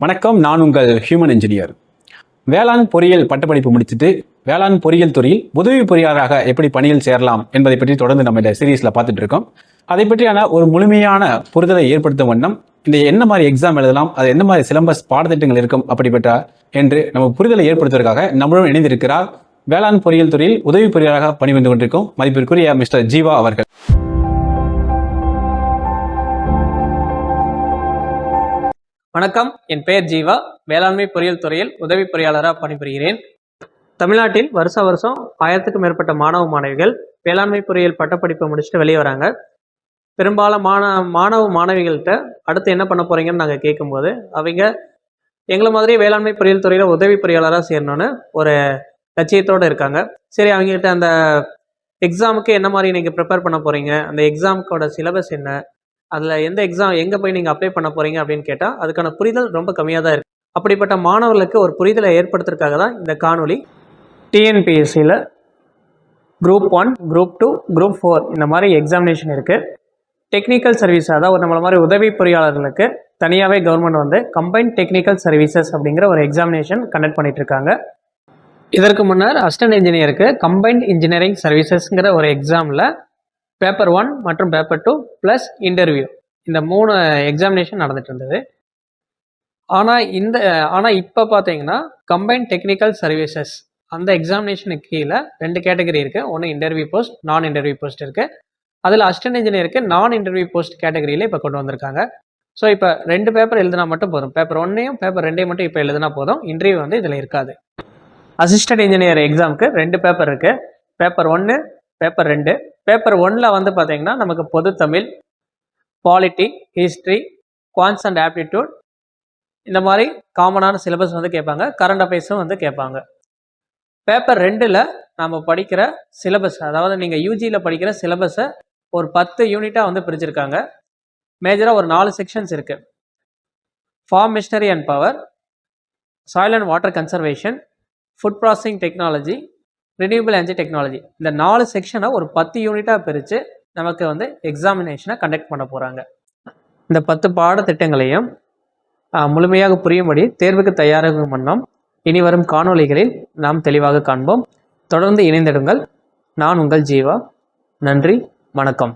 வணக்கம், நான் உங்கள் ஹியூமன் இன்ஜினியர். வேளாண் பொறியியல் பட்டப்படிப்பு முடிச்சுட்டு வேளாண் பொறியியல் துறையில் உதவி பொறியாளராக எப்படி பணியில் சேரலாம் என்பதை பற்றி தொடர்ந்து நம்ம இந்த சீரீஸில் பார்த்துட்டு இருக்கோம். அதை பற்றியான ஒரு முழுமையான புரிதலை ஏற்படுத்தும் வண்ணம் இந்த என்ன மாதிரி எக்ஸாம் எழுதலாம், அது என்ன மாதிரி சிலபஸ் பாடத்திட்டங்கள் இருக்கும் அப்படிப்பட்ட என்று நம்ம புரிதலை ஏற்படுத்துவதற்காக நம்மளுடன் இணைந்திருக்கிறார் வேளாண் பொறியியல் துறையில் உதவி பொறியாளராக பணிபுரிந்து கொண்டிருக்கும் மதிப்பிற்குரிய மிஸ்டர் ஜீவா அவர்கள். வணக்கம், என் பெயர் ஜீவா. வேளாண்மை பொறியியல் துறையில் உதவி பொறியாளராக பணிபுரிகிறேன். தமிழ்நாட்டில் வருஷம் 1000க்கும் மேற்பட்ட மாணவிகள் வேளாண்மை பொறியியல் பட்டப்படிப்பை முடிச்சுட்டு வெளியே வராங்க. பெரும்பாலும் மாணவிகள்கிட்ட அடுத்து என்ன பண்ண போறீங்கன்னு நாங்கள் கேட்கும்போது அவங்க எங்களை மாதிரி வேளாண்மை பொறியியல் துறையில் உதவி பொறியாளராக சேரணும்னு ஒரு லட்சியத்தோடு இருக்காங்க. சரி, அவங்ககிட்ட அந்த எக்ஸாமுக்கு என்ன மாதிரி நீங்கள் ப்ரிப்பேர் பண்ண போகிறீங்க, அந்த எக்ஸாமுக்கோட சிலபஸ் என்ன, அதில் எந்த எக்ஸாம் எங்கே போய் நீங்கள் அப்ளை பண்ண போகிறீங்க அப்படின்னு கேட்டால் அதுக்கான புரிதல் ரொம்ப கம்மியாக தான் இருக்குது. அப்படிப்பட்ட மாணவர்களுக்கு ஒரு புரிதலை ஏற்படுத்துறதுக்காக தான் இந்த காணொலி. டிஎன்பிஎஸ்சியில் குரூப் 1, குரூப் 2, குரூப் 4 இந்த மாதிரி எக்ஸாமினேஷன் இருக்குது. டெக்னிக்கல் சர்வீஸ், அதாவது நம்மள மாதிரி உதவி பொறியாளர்களுக்கு தனியாகவே கவர்மெண்ட் வந்து கம்பைன்ட் டெக்னிக்கல் சர்வீசஸ் அப்படிங்கிற ஒரு எக்ஸாமினேஷன் கண்டக்ட் பண்ணிட்டு இருக்காங்க. இதற்கு முன்னர் அசிஸ்டன்ட் இன்ஜினியருக்கு கம்பைன்ட் இன்ஜினியரிங் சர்வீசஸ்ங்கிற ஒரு எக்ஸாமில் பேப்பர் 1 மற்றும் பேப்பர் 2 ப்ளஸ் இன்டர்வியூ இந்த 3 எக்ஸாமினேஷன் நடந்துட்டு இருந்தது. ஆனால் இப்போ பார்த்தீங்கன்னா கம்பைன்ட் டெக்னிக்கல் சர்வீசஸ் அந்த எக்ஸாமினேஷனுக்கு கீழே 2 கேட்டகரி இருக்குது. ஒன்று இன்டர்வியூ போஸ்ட், நான் இன்டர்வியூ போஸ்ட் இருக்குது. அதில் அசிஸ்டன்ட் இன்ஜினியருக்கு நான் இன்டர்வியூ போஸ்ட் கேட்டகரியில் இப்போ கொண்டு வந்திருக்காங்க. ஸோ இப்போ 2 பேப்பர் எழுதினா மட்டும் போதும். பேப்பர் 1ஐயும் பேப்பர் 2ஐயும் மட்டும் இப்போ எழுதினா போதும். இன்டர்வியூ வந்து இதில் இருக்காது. அசிஸ்டன்ட் இன்ஜினியர் எக்ஸாமுக்கு 2 பேப்பர் இருக்குது. Paper 1, paper 2. பேப்பர் 1ல் வந்து பார்த்தீங்கன்னா நமக்கு பொது Tamil, polity, history, quants and aptitude இந்த மாதிரி காமனான சிலபஸ் வந்து கேட்பாங்க. கரண்ட் அஃபேர்ஸும் வந்து கேட்பாங்க. பேப்பர் 2ல் நம்ம படிக்கிற சிலபஸ், அதாவது நீங்கள் யூஜியில் படிக்கிற சிலபஸை ஒரு 10 யூனிட்டாக வந்து பிரிச்சிருக்காங்க. மேஜராக ஒரு 4 செக்ஷன்ஸ் இருக்குது. Farm machinery and power, soil and water conservation, food processing technology, renewable energy technology. இந்த 4 செக்ஷனை ஒரு 10 யூனிட்டாக பிரித்து நமக்கு வந்து எக்ஸாமினேஷனை கண்டக்ட் பண்ண போகிறாங்க. இந்த 10 பாடத்திட்டங்களையும் முழுமையாக புரியும்படி தேர்வுக்கு தயாராகும் வண்ணம் இனி வரும் காணொளிகளில் நாம் தெளிவாக காண்போம். தொடர்ந்து இணைந்திடுங்கள். நான் உங்கள் ஜீவா. நன்றி, வணக்கம்.